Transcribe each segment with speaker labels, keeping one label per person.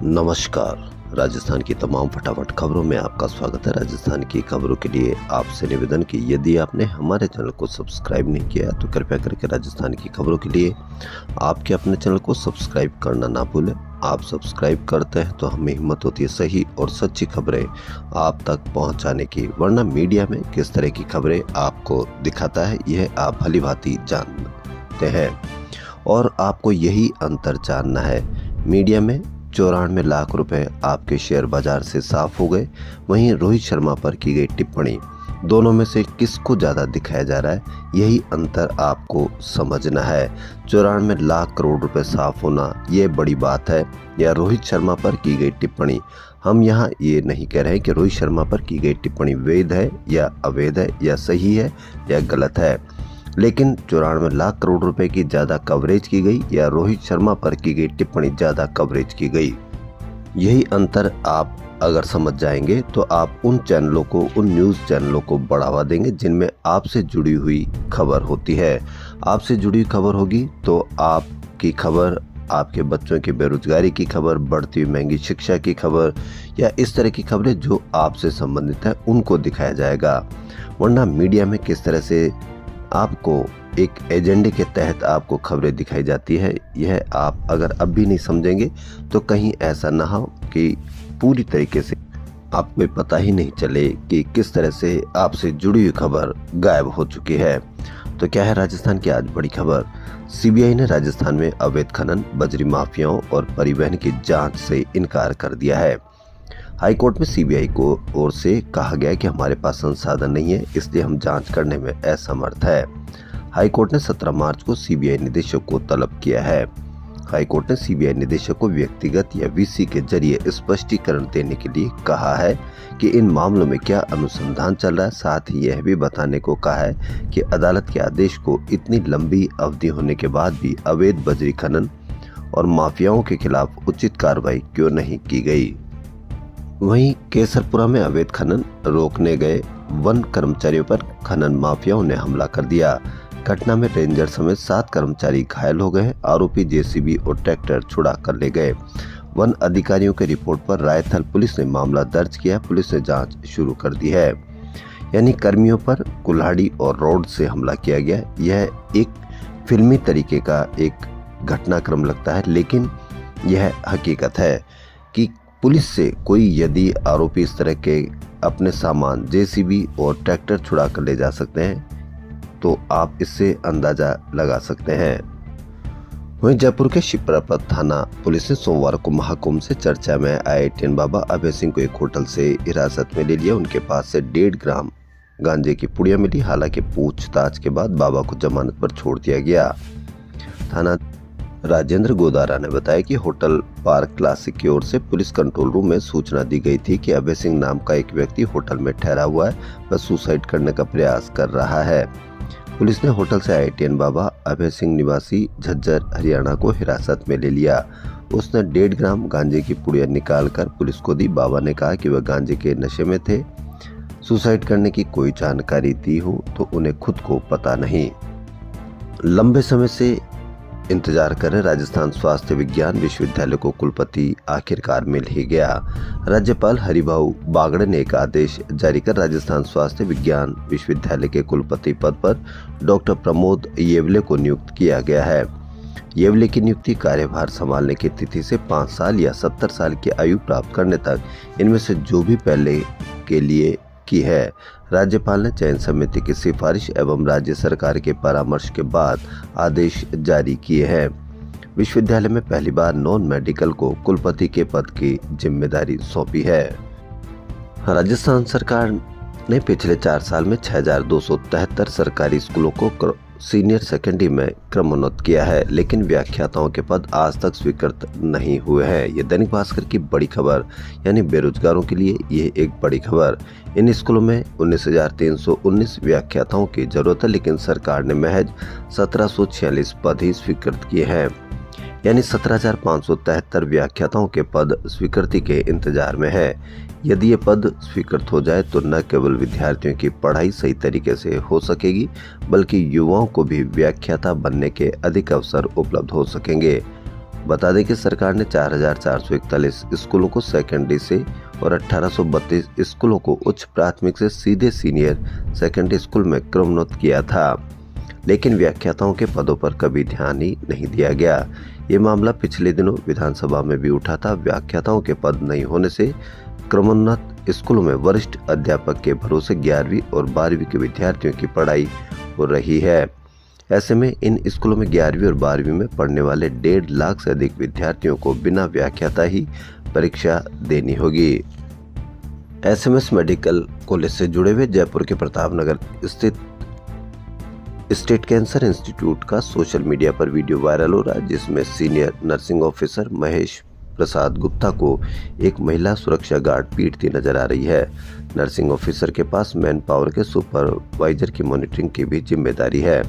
Speaker 1: नमस्कार। राजस्थान की तमाम फटाफट खबरों में आपका स्वागत है। राजस्थान की खबरों के लिए आपसे निवेदन कि यदि आपने हमारे चैनल को सब्सक्राइब नहीं किया तो कृपया करके राजस्थान की खबरों के लिए आपके अपने चैनल को सब्सक्राइब करना ना भूलें। आप सब्सक्राइब करते हैं तो हमें हिम्मत होती है सही और सच्ची खबरें आप तक पहुंचाने की, वरना मीडिया में किस तरह की खबरें आपको दिखाता है यह आप भली भांति जानते हैं और आपको यही अंतर जानना है। मीडिया में 94 लाख रुपए आपके शेयर बाजार से साफ हो गए, वहीं रोहित शर्मा पर की गई टिप्पणी, दोनों में से किसको ज़्यादा दिखाया जा रहा है यही अंतर आपको समझना है। 94 लाख करोड़ रुपए साफ होना ये बड़ी बात है या रोहित शर्मा पर की गई टिप्पणी। हम यहाँ ये नहीं कह रहे कि रोहित शर्मा पर की गई टिप्पणी वैध है या अवैध है या सही है या गलत है, लेकिन 94 लाख करोड़ रुपए की ज़्यादा कवरेज की गई या रोहित शर्मा पर की गई टिप्पणी ज़्यादा कवरेज की गई, यही अंतर आप अगर समझ जाएंगे तो आप उन चैनलों को, उन न्यूज़ चैनलों को बढ़ावा देंगे जिनमें आपसे जुड़ी हुई खबर होती है। आपसे जुड़ी हुई खबर होगी तो आपकी खबर, आपके बच्चों की बेरोजगारी की खबर, बढ़ती हुई महंगी शिक्षा की खबर या इस तरह की खबरें जो आपसे संबंधित है उनको दिखाया जाएगा। वरना मीडिया में किस तरह से आपको एक एजेंडे के तहत आपको खबरें दिखाई जाती है, यह आप अगर अब भी नहीं समझेंगे तो कहीं ऐसा ना हो कि पूरी तरीके से आपको पता ही नहीं चले कि किस तरह से आपसे जुड़ी हुई खबर गायब हो चुकी है। तो क्या है राजस्थान की आज बड़ी खबर? सीबीआई ने राजस्थान में अवैध खनन, बजरी माफियाओं और परिवहन की जांच से इनकार कर दिया है। हाईकोर्ट में सीबीआई को ओर से कहा गया कि हमारे पास संसाधन नहीं है, इसलिए हम जांच करने में असमर्थ है। हाईकोर्ट ने 17 मार्च को सीबीआई निदेशक को तलब किया है। हाईकोर्ट ने सीबीआई निदेशक को व्यक्तिगत या वीसी के जरिए स्पष्टीकरण देने के लिए कहा है कि इन मामलों में क्या अनुसंधान चल रहा है। साथ ही यह भी बताने को कहा है कि अदालत के आदेश को इतनी लंबी अवधि होने के बाद भी अवैध बजरी खनन और माफियाओं के खिलाफ उचित कार्रवाई क्यों नहीं की गई। वहीं केसरपुरा में अवैध खनन रोकने गए वन कर्मचारियों पर खनन माफियाओं ने हमला कर दिया। घटना में रेंजर समेत 7 कर्मचारी घायल हो गए। आरोपी जेसीबी और ट्रैक्टर छुड़ा कर ले गए। वन अधिकारियों की रिपोर्ट पर रायथल पुलिस ने मामला दर्ज किया। पुलिस ने जांच शुरू कर दी है। यानी कर्मियों पर कुल्हाड़ी और रॉड से हमला किया गया। यह एक फिल्मी तरीके का एक घटनाक्रम लगता है, लेकिन यह हकीकत है कि पुलिस से कोई यदि आरोपी इस तरह के अपने सामान जेसीबी और ट्रैक्टर छुड़ा कर ले जा सकते हैं तो आप इससे अंदाजा लगा सकते हैं। वहीं जयपुर के शिप्रापत थाना पुलिस ने सोमवार को महाकुंभ से चर्चा में आए टेन बाबा अभय सिंह को एक होटल से हिरासत में ले लिया। उनके पास से 1.5 ग्राम गांजे की पुड़िया मिली। हालांकि पूछताछ के बाद बाबा को जमानत पर छोड़ दिया गया। थाना राजेंद्र गोदारा ने बताया कि होटल पार्क क्लासिक की ओर से पुलिस कंट्रोल रूम में सूचना दी गई थी कि अभय सिंह नाम का एक व्यक्ति होटल में ठहरा हुआ है, वह सुसाइड करने का प्रयास कर रहा है। पुलिस ने होटल से आए टेन बाबा अभय सिंह निवासी झज्जर हरियाणा को हिरासत में ले लिया। उसने 1.5 ग्राम गांजे की पुड़िया निकालकर पुलिस को दी। बाबा ने कहा कि वह गांजे के नशे में थे। सुसाइड करने की कोई जानकारी दी हो तो उन्हें खुद को पता नहीं। लंबे समय से इंतजार कर रहे राजस्थान स्वास्थ्य विज्ञान विश्वविद्यालय को कुलपति आखिरकार मिल ही गया। राज्यपाल हरिभाऊ बागड़े ने एक आदेश जारी कर राजस्थान स्वास्थ्य विज्ञान विश्वविद्यालय के कुलपति पद पर डॉक्टर प्रमोद येवले को नियुक्त किया गया है। येवले की नियुक्ति कार्यभार संभालने की तिथि से 5 साल या 70 साल की आयु प्राप्त करने तक, इनमें से जो भी पहले के लिए की है। राज्यपाल ने चयन समिति की सिफारिश एवं राज्य सरकार के परामर्श के बाद आदेश जारी किए हैं। विश्वविद्यालय में पहली बार नॉन मेडिकल को कुलपति के पद की जिम्मेदारी सौंपी है। राजस्थान सरकार ने पिछले 4 साल में 6273 सरकारी स्कूलों को सीनियर सेकेंडरी में क्रमोन्नत किया है, लेकिन व्याख्याताओं के पद आज तक स्वीकृत नहीं हुए हैं। ये दैनिक भास्कर की बड़ी खबर, यानी बेरोजगारों के लिए ये एक बड़ी खबर। इन स्कूलों में 19,319 व्याख्याताओं की जरूरत है, लेकिन सरकार ने महज 1746 पद ही स्वीकृत किए हैं। यानी 17,573 व्याख्याताओं के पद स्वीकृति के इंतजार में है। यदि ये पद स्वीकृत हो जाए तो न केवल विद्यार्थियों की पढ़ाई सही तरीके से हो सकेगी, बल्कि युवाओं को भी व्याख्याता बनने के अधिक अवसर उपलब्ध हो सकेंगे। बता दें कि सरकार ने 4,441 स्कूलों को सेकेंडरी से और 1832 स्कूलों को उच्च प्राथमिक से सीधे सीनियर सेकेंडरी स्कूल में क्रमोन्नत किया था, लेकिन व्याख्याताओं के पदों पर कभी ध्यान ही नहीं दिया गया। ये मामला पिछले दिनों विधानसभा में भी उठा था। व्याख्याताओं के पद नहीं होने से क्रमोन्नत स्कूलों में वरिष्ठ अध्यापक के भरोसे 11वीं और 12वीं के विद्यार्थियों की पढ़ाई हो रही है। ऐसे में इन स्कूलों में 11वीं और 12वीं में पढ़ने वाले 1.5 लाख से अधिक विद्यार्थियों को बिना व्याख्याता ही परीक्षा देनी होगी। एसएमएस मेडिकल कॉलेज से जुड़े हुए जयपुर के प्रताप नगर स्थित स्टेट कैंसर इंस्टीट्यूट का सोशल मीडिया पर वीडियो वायरल हो रहा है, जिसमें senior nursing officer Mahesh Prasad Gupta को एक महिला सुरक्षा गार्ड पीटती नजर आ रही है। नर्सिंग ऑफिसर के पास मैन पावर के सुपरवाइजर की मॉनिटरिंग की भी जिम्मेदारी है।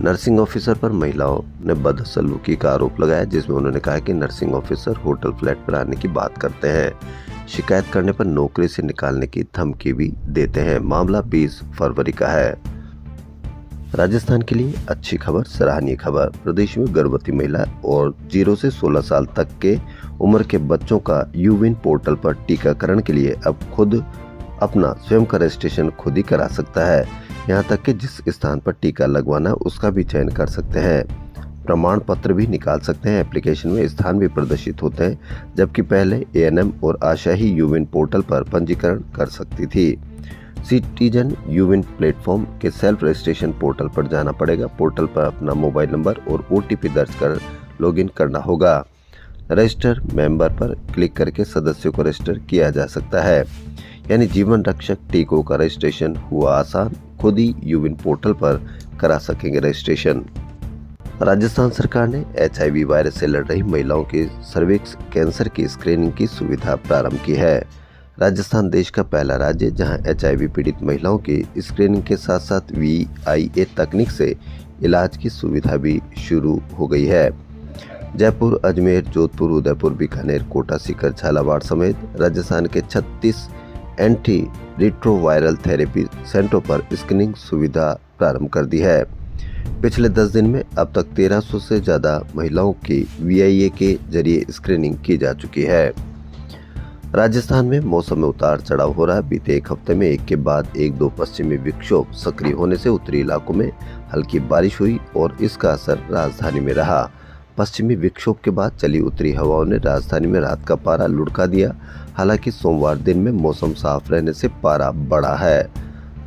Speaker 1: नर्सिंग ऑफिसर पर महिलाओं ने बदसलूकी का आरोप लगाया, जिसमें उन्होंने कहा कि नर्सिंग ऑफिसर होटल फ्लैट पर आने की बात करते हैं, शिकायत करने पर नौकरी से निकालने की धमकी भी देते हैं। मामला 20 फरवरी का है। राजस्थान के लिए अच्छी खबर, सराहनीय खबर। प्रदेश में गर्भवती महिला और 0 से 16 साल तक के उम्र के बच्चों का यूविन पोर्टल पर टीकाकरण के लिए अब खुद अपना स्वयं का रजिस्ट्रेशन खुद ही करा सकता है। यहाँ तक कि जिस स्थान पर टीका लगवाना है उसका भी चयन कर सकते हैं, प्रमाण पत्र भी निकाल सकते हैं। एप्लीकेशन में स्थान भी प्रदर्शित होते हैं, जबकि पहले एएनएम और आशा ही यूविन पोर्टल पर पंजीकरण कर सकती थी। सिटीजन यूविन प्लेटफॉर्म के सेल्फ रजिस्ट्रेशन पोर्टल पर जाना पड़ेगा। पोर्टल पर अपना मोबाइल नंबर और ओटीपी दर्ज कर लॉगिन करना होगा। रजिस्टर मेंबर पर क्लिक करके सदस्यों को रजिस्टर किया जा सकता है, यानी जीवन रक्षक टीकों का रजिस्ट्रेशन हुआ आसान। खुद ही यूविन पोर्टल पर करा सकेंगे रजिस्ट्रेशन। राजस्थान सरकार ने HIV वायरस से लड़ रही महिलाओं के सर्विक्स कैंसर की स्क्रीनिंग की सुविधा प्रारंभ की है। राजस्थान देश का पहला राज्य जहां HIV पीड़ित महिलाओं की स्क्रीनिंग के साथ साथ VIA तकनीक से इलाज की सुविधा भी शुरू हो गई है। जयपुर, अजमेर, जोधपुर, उदयपुर, बीकानेर, कोटा, सीकर, झालावाड़ समेत राजस्थान के 36 एंटी रिट्रोवायरल थेरेपी सेंटरों पर स्क्रीनिंग सुविधा प्रारंभ कर दी है। पिछले 10 दिन में अब तक 1300 से ज्यादा महिलाओं की VIA के जरिए स्क्रीनिंग की जा चुकी है। राजस्थान में मौसम में उतार चढ़ाव हो रहा है। बीते एक हफ्ते में एक के बाद एक 2 पश्चिमी विक्षोभ सक्रिय होने से उत्तरी इलाकों में हल्की बारिश हुई और इसका असर राजधानी में रहा। पश्चिमी विक्षोभ के बाद चली उत्तरी हवाओं ने राजधानी में रात का पारा लुढ़का दिया। हालांकि सोमवार दिन में मौसम साफ रहने से पारा बढ़ा है।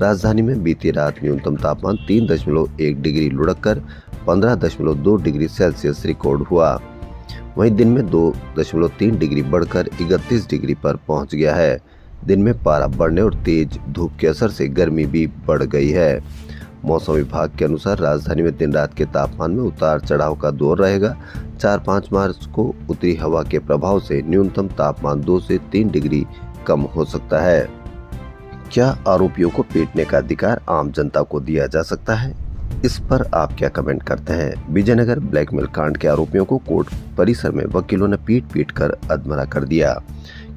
Speaker 1: राजधानी में बीती रात न्यूनतम तापमान 3.1 डिग्री लुढ़क कर 15.2 डिग्री सेल्सियस रिकॉर्ड हुआ। वहीं दिन में 2.3 डिग्री बढ़कर 31 डिग्री पर पहुंच गया है। दिन में पारा बढ़ने और तेज धूप के असर से गर्मी भी बढ़ गई है। मौसम विभाग के अनुसार राजधानी में दिन रात के तापमान में उतार चढ़ाव का दौर रहेगा। 4-5 मार्च को उत्तरी हवा के प्रभाव से न्यूनतम तापमान 2 से 3 डिग्री कम हो सकता है। क्या आरोपियों को पीटने का अधिकार आम जनता को दिया जा सकता है? इस पर आप क्या कमेंट करते हैं? विजयनगर ब्लैकमेल कांड के आरोपियों को कोर्ट परिसर में वकीलों ने पीट कर अधमरा कर दिया।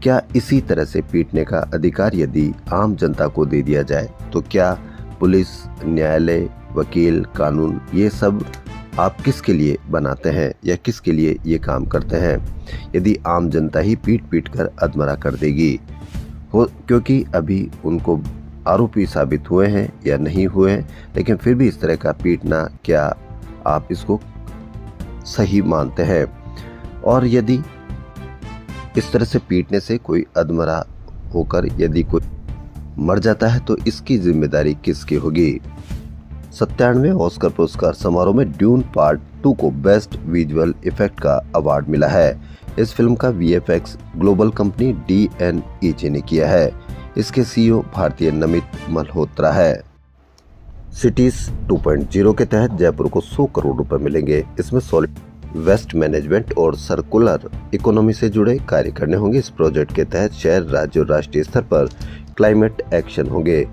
Speaker 1: क्या इसी तरह से पीटने का अधिकार यदि आम जनता को दे दिया जाए तो क्या पुलिस, न्यायालय, वकील, कानून ये सब आप किसके लिए बनाते हैं या किसके लिए ये काम करते हैं? यदि आम जनता ही पीट कर अधमरा कर देगी क्योंकि अभी उनको आरोपी साबित हुए हैं या नहीं हुए हैं, लेकिन फिर भी इस तरह का पीटना, क्या आप इसको सही मानते हैं? और यदि इस तरह से पीटने से कोई अधमरा होकर यदि कोई मर जाता है तो इसकी जिम्मेदारी किसकी होगी? 97वें ऑस्कर पुरस्कार समारोह में ड्यून पार्ट 2 को बेस्ट विजुअल इफेक्ट का अवार्ड मिला है। इस फिल्म का VFX ग्लोबल कंपनी DNEG ने किया है। इसके CEO भारतीय नमित मल्होत्रा है। सिटीज 2.0 के तहत जयपुर को 100 करोड़ रुपए मिलेंगे। इसमें सॉलिड वेस्ट मैनेजमेंट और सर्कुलर इकोनॉमी से जुड़े कार्य करने होंगे। इस प्रोजेक्ट के तहत शहर, राज्य और राष्ट्रीय स्तर पर क्लाइमेट एक्शन होंगे।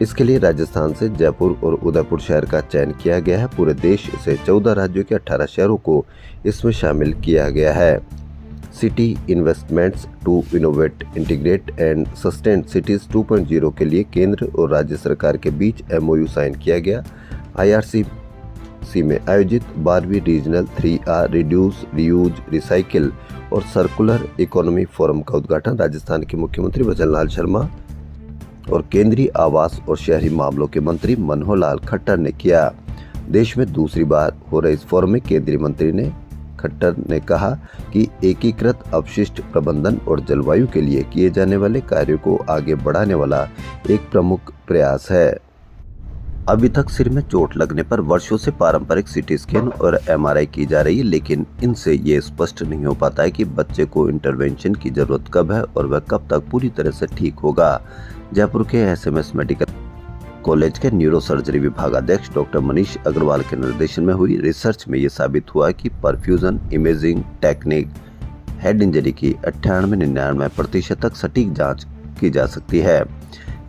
Speaker 1: इसके लिए राजस्थान से जयपुर और उदयपुर शहर का चयन किया गया है। पूरे देश से 14 राज्यों के 18 शहरों को इसमें शामिल किया गया है। City investments to innovate, integrate and sustain cities 2.0 के लिए केंद्र और राज्य सरकार के बीच MOU साइन किया गया। IRC सी में आयोजित 12वीं regional 3R reduce, reuse, recycle और सर्कुलर इकोनॉमी फोरम का उद्घाटन राजस्थान के मुख्यमंत्री भजन लाल शर्मा और केंद्रीय आवास और शहरी मामलों के मंत्री मनोहर लाल खट्टर ने किया। देश में दूसरी बार हो रहे इस फोरम में केंद्रीय मंत्री खट्टर ने कहा कि एकीकृत अपशिष्ट प्रबंधन और जलवायु के लिए किए जाने वाले कार्यों को आगे बढ़ाने वाला एक प्रमुख प्रयास है। अभी तक सिर में चोट लगने पर वर्षों से पारंपरिक सीटी स्कैन और MRI की जा रही है, लेकिन इनसे ये स्पष्ट नहीं हो पाता है कि बच्चे को इंटरवेंशन की जरूरत कब है और वह कब तक पूरी तरह से ठीक होगा। जयपुर के SMS मेडिकल कॉलेज के न्यूरोसर्जरी विभागाध्यक्ष डॉक्टर मनीष अग्रवाल के निर्देशन में हुई रिसर्च में ये साबित हुआ कि perfusion imaging technique head injury की 98-99% तक सटीक जांच की जा सकती है।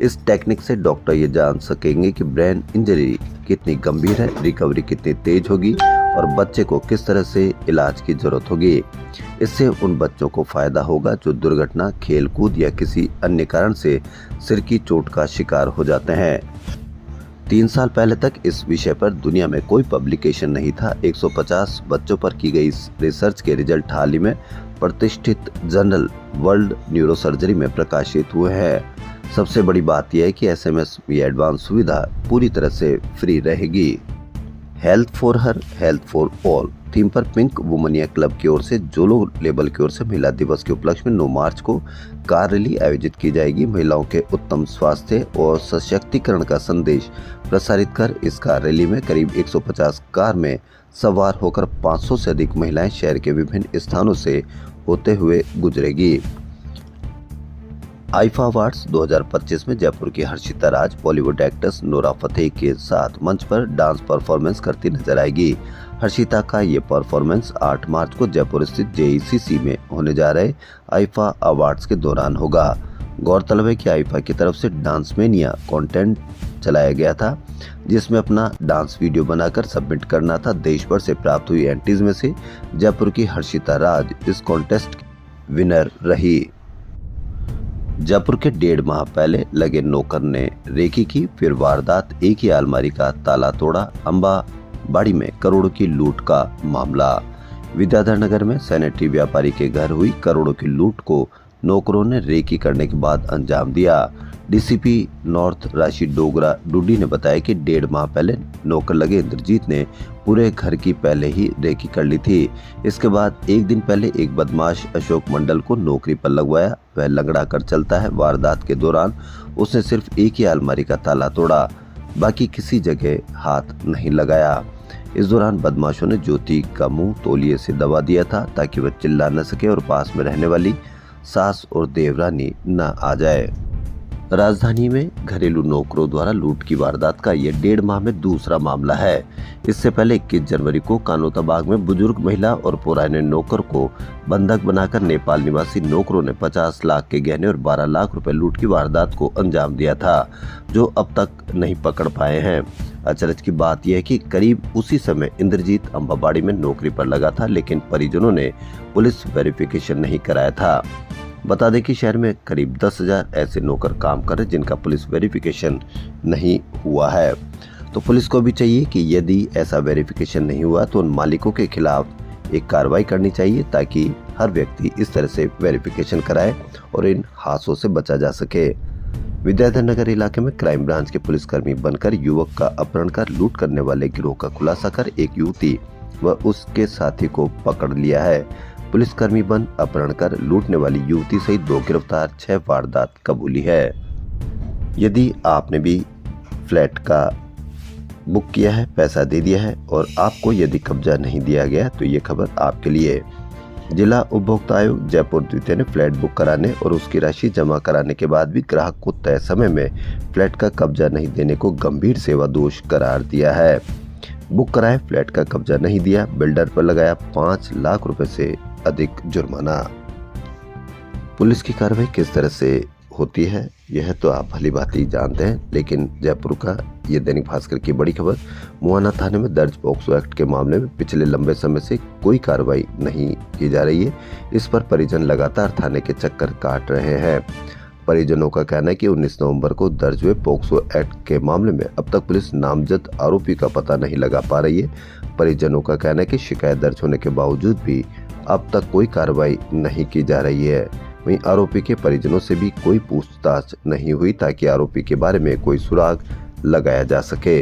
Speaker 1: इस टेक्निक से डॉक्टर ये जान सकेंगे कि ब्रेन इंजरी कितनी गंभीर है, रिकवरी कितनी तेज होगी और बच्चे को किस तरह से इलाज की जरूरत होगी। इससे उन बच्चों को फायदा होगा जो दुर्घटना, खेलकूद या किसी अन्य कारण से सिर की चोट का शिकार हो जाते हैं। 3 साल पहले तक इस विषय पर दुनिया में कोई पब्लिकेशन नहीं था। 150 बच्चों पर की गई इस रिसर्च के रिजल्ट हाल ही में प्रतिष्ठित जर्नल वर्ल्ड न्यूरोसर्जरी में प्रकाशित हुए हैं। सबसे बड़ी बात यह है कि SMS ये एडवांस सुविधा पूरी तरह से फ्री रहेगी। Health for her, health for all theme पर पिंक वुमनिया क्लब की ओर से जोलो लेबल की ओर से महिला दिवस के उपलक्ष्य में 9 मार्च को कार रैली आयोजित की जाएगी। महिलाओं के उत्तम स्वास्थ्य और सशक्तिकरण का संदेश प्रसारित कर इस कार रैली में करीब 150 कार में सवार होकर 500 से अधिक महिलाएं शहर के विभिन्न स्थानों से होते हुए गुजरेगी। आईफा अवार्ड्स 2025 में जयपुर की हर्षिता राज बॉलीवुड एक्ट्रेस नोरा फतेही के साथ मंच पर डांस परफॉर्मेंस करती नजर आएगी। हर्षिता का ये परफॉर्मेंस 8 मार्च को जयपुर स्थित JECC में होने जा रहे आईफा अवार्ड्स के दौरान होगा। गौरतलब है कि आईफा की तरफ से डांस मेनिया कंटेंट चलाया गया था, जिसमें अपना डांस वीडियो बनाकर सबमिट करना था। देश भर से प्राप्त हुई एंट्रीज में से जयपुर की हर्षिता राज इस कॉन्टेस्ट की विनर रही। जयपुर के 1.5 माह पहले लगे नौकर ने रेकी की फिर वारदात, एक ही अलमारी का ताला तोड़ा। अंबाबाड़ी में करोड़ों की लूट का मामला। विद्याधर नगर में सैनिटरी व्यापारी के घर हुई करोड़ों की लूट को नौकरों ने रेकी करने के बाद अंजाम दिया। DCP नॉर्थ राशि डोगरा डूडी ने बताया कि 1.5 माह पहले नौकर लगे इंद्रजीत ने पूरे घर की पहले ही रेकी कर ली थी। इसके बाद एक दिन पहले एक बदमाश अशोक मंडल को नौकरी पर लगवाया। वह लंगड़ा कर चलता है। वारदात के दौरान उसने सिर्फ एक ही अलमारी का ताला तोड़ा, बाकी किसी जगह हाथ नहीं लगाया। इस दौरान बदमाशों ने ज्योति का मुंह तौलिए से दबा दिया था ताकि वह चिल्ला न सके और पास में रहने वाली सास और देवरानी न आ जाए। राजधानी में घरेलू नौकरों द्वारा लूट की वारदात का यह 1.5 माह में दूसरा मामला है। इससे पहले 21 जनवरी को कानोताबाग में बुजुर्ग महिला और पुराने नौकर को बंधक बनाकर नेपाल निवासी नौकरों ने 50 लाख के गहने और 12 लाख रुपए लूट की वारदात को अंजाम दिया था, जो अब तक नहीं पकड़ पाए हैं। अचरज की बात यह है कि करीब उसी समय इंद्रजीत अंबाबाड़ी में नौकरी पर लगा था, लेकिन परिजनों ने पुलिस वेरिफिकेशन नहीं कराया था। बता दें कि शहर में करीब 10,000 ऐसे नौकर काम कर रहे जिनका पुलिस वेरिफिकेशन नहीं हुआ है। तो पुलिस को भी चाहिए कि यदि ऐसा वेरिफिकेशन नहीं हुआ तो उन मालिकों के खिलाफ एक कार्रवाई करनी चाहिए, ताकि हर व्यक्ति इस तरह से वेरिफिकेशन कराए और इन हादसों से बचा जा सके। विद्याधर नगर इलाके में क्राइम ब्रांच के पुलिसकर्मी बनकर युवक का अपहरण कर लूट करने वाले गिरोह का खुलासा कर एक युवती व उसके साथी को पकड़ लिया है। पुलिसकर्मी बन अपहरण कर लूटने वाली युवती सहित 2 गिरफ्तार, 6 वारदात कबूली है। यदि आपने भी फ्लैट का बुक किया है, पैसा दे दिया है और आपको यदि कब्जा नहीं दिया गया तो ये खबर आपके लिए। जिला उपभोक्ता आयोग जयपुर द्वितीय ने फ्लैट बुक कराने और उसकी राशि जमा कराने के बाद भी ग्राहक को तय समय में फ्लैट का कब्जा नहीं देने को गंभीर सेवा दोष करार दिया है। बुक कराए, फ्लैट का कब्जा नहीं दिया, बिल्डर पर लगाया 5 लाख रुपए से अधिक जुर्माना। पुलिस की कार्रवाई किस तरह से होती है यह तो आप भली भांति जानते हैं, लेकिन जयपुर का ये दैनिक भास्कर की बड़ी खबर, मुआना थाने में दर्ज पॉक्सो एक्ट के मामले में पिछले लंबे समय से कोई कार्रवाई नहीं की जा रही है। इस पर परिजन लगातार थाने के चक्कर काट रहे हैं। परिजनों का कहना है कि 19 नवंबर को दर्ज हुए पोक्सो एक्ट के मामले में अब तक पुलिस नामजद आरोपी का पता नहीं लगा पा रही है। परिजनों का कहना है कि शिकायत दर्ज होने के बावजूद भी अब तक कोई कार्रवाई नहीं की जा रही है। वहीं आरोपी के परिजनों से भी कोई पूछताछ नहीं हुई ताकि आरोपी के बारे में कोई सुराग लगाया जा सके।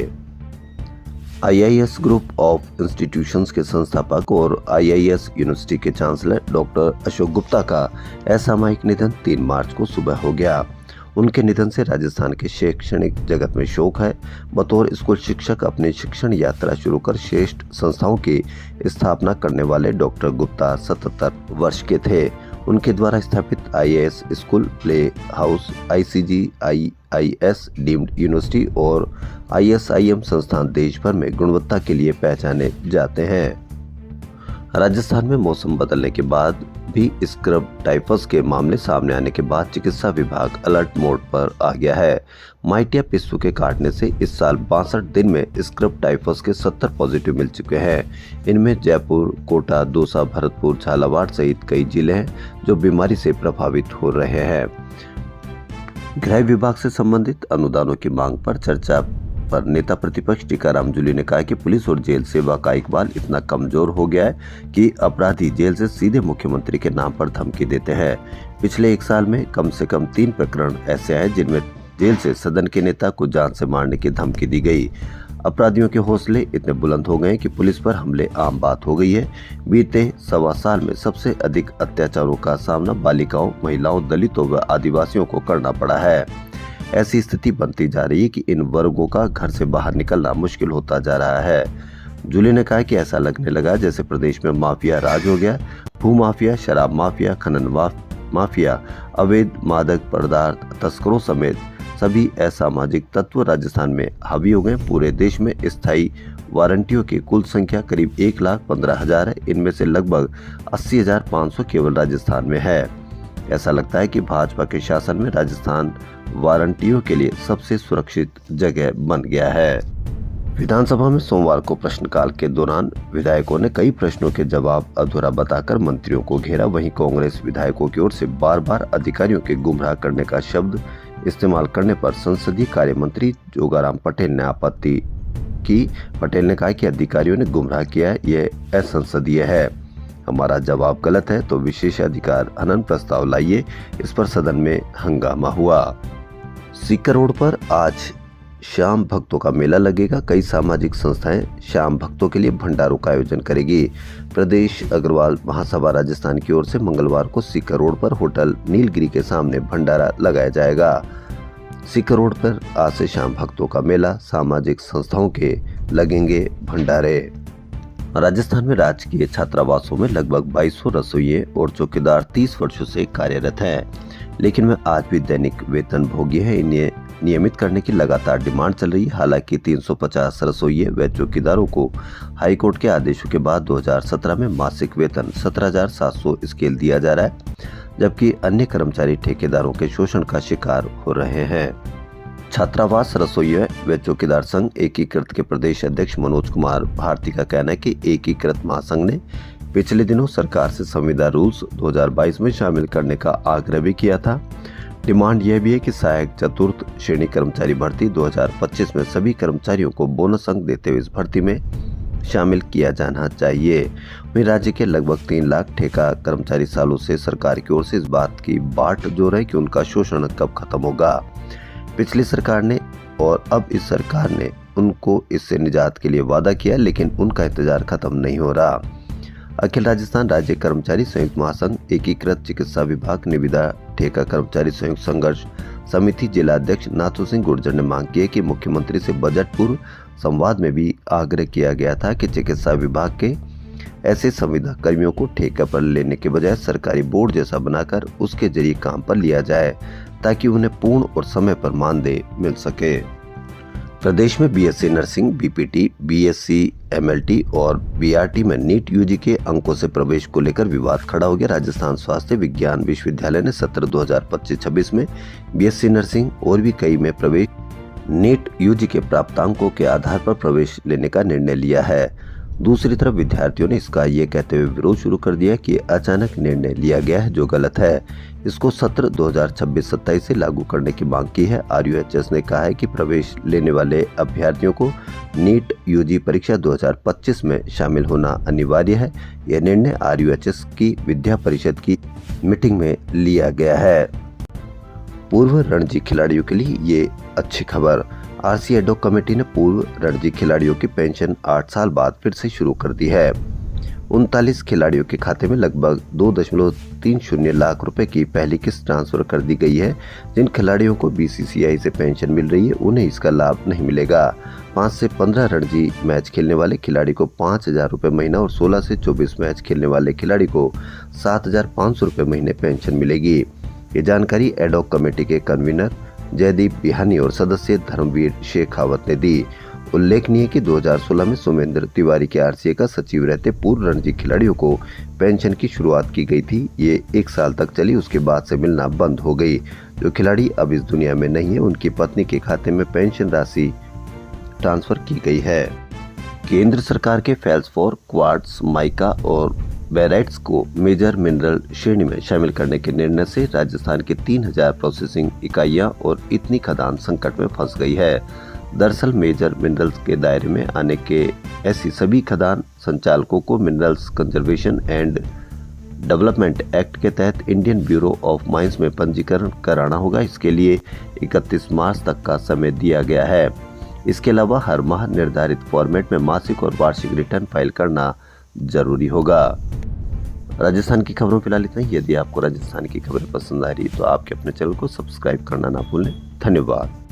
Speaker 1: आईआईएस ग्रुप ऑफ इंस्टीट्यूशंस के संस्थापक और आईआईएस यूनिवर्सिटी के चांसलर डॉक्टर अशोक गुप्ता का असामयिक निधन 3 मार्च को सुबह हो गया। उनके निधन से राजस्थान के शैक्षणिक जगत में शोक है। बतौर स्कूल शिक्षक अपनी शिक्षण यात्रा शुरू कर श्रेष्ठ संस्थाओं की स्थापना करने वाले डॉक्टर गुप्ता 77 वर्ष के थे। उनके द्वारा स्थापित IAS school, play house, ICG, IIS deemed university और आईएसआईएम संस्थान देश भर में गुणवत्ता के लिए पहचाने जाते हैं। राजस्थान में मौसम बदलने के बाद भी स्क्रब टाइफस के मामले सामने आने के बाद चिकित्सा विभाग अलर्ट मोड पर आ गया है। माइटिया पिस्सू के काटने से इस साल 62 दिन में स्क्रब टाइफस के 70 पॉजिटिव मिल चुके हैं। इनमें जयपुर, कोटा, दौसा, भरतपुर, झालावाड़ सहित कई जिले हैं जो बीमारी से प्रभावित हो रहे हैं। गृह विभाग से संबंधित अनुदानों की मांग पर चर्चा पर नेता प्रतिपक्ष टीकाराम जूली ने कहा कि पुलिस और जेल सेवा का इकबाल इतना कमजोर हो गया है कि अपराधी जेल से सीधे मुख्यमंत्री के नाम पर धमकी देते हैं। पिछले 1 साल में कम से कम 3 प्रकरण ऐसे हैं जिनमें जेल से सदन के नेता को जान से मारने की धमकी दी गई। अपराधियों के हौसले इतने बुलंद हो गए कि पुलिस पर हमले आम बात हो गई है। बीते 1.25 साल में सबसे अधिक अत्याचारों का सामना बालिकाओं, महिलाओं, दलितों व आदिवासियों को करना पड़ा है। ऐसी स्थिति बनती जा रही है कि इन वर्गों का घर से बाहर निकलना मुश्किल होता जा रहा है। जूली ने कहा कि ऐसा लगने लगा जैसे प्रदेश में माफिया राज हो गया। भू माफिया, शराब माफिया, खनन माफिया, अवैध मादक पदार्थ तस्करों समेत सभी असामाजिक तत्व राजस्थान में हावी हो गए। पूरे देश में स्थायी वारंटियों की कुल संख्या करीब 1,15,000 है। इनमें से लगभग 80,500 केवल राजस्थान में है। ऐसा लगता है कि भाजपा के शासन में राजस्थान वारंटियों के लिए सबसे सुरक्षित जगह बन गया है। विधानसभा में सोमवार को प्रश्नकाल के दौरान विधायकों ने कई प्रश्नों के जवाब अधूरा बताकर मंत्रियों को घेरा। वहीं कांग्रेस विधायकों की ओर से बार बार अधिकारियों के गुमराह करने का शब्द इस्तेमाल करने पर संसदीय कार्य मंत्री जोगाराम पटेल ने आपत्ति की। पटेल ने कहा कि अधिकारियों ने गुमराह किया है, यह असंसदीय है। हमारा जवाब गलत है तो विशेषाधिकार हनन प्रस्ताव लाइए। इस पर सदन में हंगामा हुआ। सीकर रोड पर आज श्याम भक्तों का मेला लगेगा। कई सामाजिक संस्थाएं श्याम भक्तों के लिए भंडारों का आयोजन करेगी। प्रदेश अग्रवाल महासभा राजस्थान की ओर से मंगलवार को सीकर रोड पर होटल नीलगिरी के सामने भंडारा लगाया जाएगा। सीकर रोड पर आज से श्याम भक्तों का मेला, सामाजिक संस्थाओं के लगेंगे भंडारे। राजस्थान में राजकीय छात्रावासों में लगभग 2200 रसोइये और चौकीदार 30 वर्षों से कार्यरत हैं, लेकिन वे आज भी दैनिक वेतन भोगी हैं। इन्हें नियमित करने की लगातार डिमांड चल रही है। हालांकि 350 रसोइये व चौकीदारों को हाईकोर्ट के आदेशों के बाद 2017 में मासिक वेतन 17,700 स्केल दिया जा रहा है, जबकि अन्य कर्मचारी ठेकेदारों के शोषण का शिकार हो रहे हैं। छात्रावास रसोइया व चौकीदार संघ एकीकृत के प्रदेश अध्यक्ष मनोज कुमार भारती का कहना है कि एकीकृत महासंघ ने पिछले दिनों सरकार से संविदा रूल्स 2022 में शामिल करने का आग्रह भी किया था। डिमांड यह भी है कि सहायक चतुर्थ श्रेणी कर्मचारी भर्ती 2025 में सभी कर्मचारियों को बोनस अंक देते हुए इस भर्ती में शामिल किया जाना चाहिए। वहीं राज्य के लगभग 3 लाख ठेका कर्मचारी सालों से सरकार की ओर से इस बात की बाट जो रहे कि उनका शोषण कब खत्म होगा। पिछली सरकार ने और अब इस सरकार ने उनको इससे निजात के लिए वादा किया, लेकिन उनका इंतजार खत्म नहीं हो रहा। अखिल राजस्थान राज्य कर्मचारी संयुक्त महासंघ, एकीकृत चिकित्सा विभाग, निविदा ठेका कर्मचारी संयुक्त संघर्ष समिति जिला अध्यक्ष नाथू सिंह गुर्जर ने मांग की है कि मुख्यमंत्री से बजट पूर्व संवाद में भी आग्रह किया गया था कि चिकित्सा विभाग के ऐसे संविदा कर्मियों को ठेका पर लेने के बजाय सरकारी बोर्ड जैसा बनाकर उसके जरिए काम पर लिया जाए, ताकि उन्हें पूर्ण और समय पर मानदेय मिल सके। प्रदेश में BSc nursing, BPT, BSc MLT और बीआरटी में नीट यूजी के अंकों से प्रवेश को लेकर विवाद खड़ा हो गया। राजस्थान स्वास्थ्य विज्ञान विश्वविद्यालय ने सत्र 2025-26 में बीएससी नर्सिंग और भी कई में प्रवेश नीट यूजी के प्राप्तांकों के आधार पर प्रवेश लेने का निर्णय लिया है। दूसरी तरफ विद्यार्थियों ने इसका ये कहते हुए विरोध शुरू कर दिया कि अचानक निर्णय लिया गया है जो गलत है। इसको सत्र 2026-27 से लागू करने की मांग की है। RUHS ने कहा है कि प्रवेश लेने वाले अभ्यर्थियों को नीट UG परीक्षा 2025 में शामिल होना अनिवार्य है। यह निर्णय RUHS की विद्या परिषद की मीटिंग में लिया गया है। पूर्व रणजी खिलाड़ियों के लिए ये अच्छी खबर। RC एडॉक कमेटी ने पूर्व रणजी खिलाड़ियों की पेंशन 8 साल बाद फिर से शुरू कर दी है। 39 खिलाड़ियों के खाते में लगभग 2.30 लाख रुपए की पहली किस्त ट्रांसफर कर दी गई है। जिन खिलाड़ियों को BCCI से पेंशन मिल रही है उन्हें इसका लाभ नहीं मिलेगा। 5 से 15 रणजी मैच खेलने वाले खिलाड़ी को 5,000 रुपए महीना और 16 से 24 मैच खेलने वाले खिलाड़ी को 7,500 रुपए महीने पेंशन मिलेगी। ये जानकारी एडॉक कमेटी के कन्वीनर जयदीप बिहानी और सदस्य धर्मवीर शेखावत ने दी। उल्लेखनीय कि 2016 में सोमेंद्र तिवारी के RCA का सचिव रहते पूर्व रणजी खिलाड़ियों को पेंशन की शुरुआत की गई थी। ये 1 साल तक चली, उसके बाद से मिलना बंद हो गई। जो खिलाड़ी अब इस दुनिया में नहीं है उनकी पत्नी के खाते में पेंशन राशि ट्रांसफर की गई है। केंद्र सरकार के फेल्सफोर, क्वार्ट्ज, माइका और बेराइट्स को मेजर मिनरल श्रेणी में शामिल करने के निर्णय से राजस्थान के 3,000 प्रोसेसिंग इकाइयां और इतनी खदान संकट में फंस गई है। दरअसल मेजर मिनरल्स के दायरे में आने के ऐसी सभी खदान संचालकों को minerals conservation and development act के तहत इंडियन ब्यूरो ऑफ माइंस में पंजीकरण कराना होगा। इसके लिए 31 मार्च तक का समय दिया गया है। इसके अलावा हर माह निर्धारित फॉर्मेट में मासिक और वार्षिक रिटर्न फाइल करना जरूरी होगा। राजस्थान की खबरों फिलहाल इतना ही। यदि आपको राजस्थान की खबरें पसंद आ रही तो आपके अपने चैनल को सब्सक्राइब करना ना भूलें। धन्यवाद।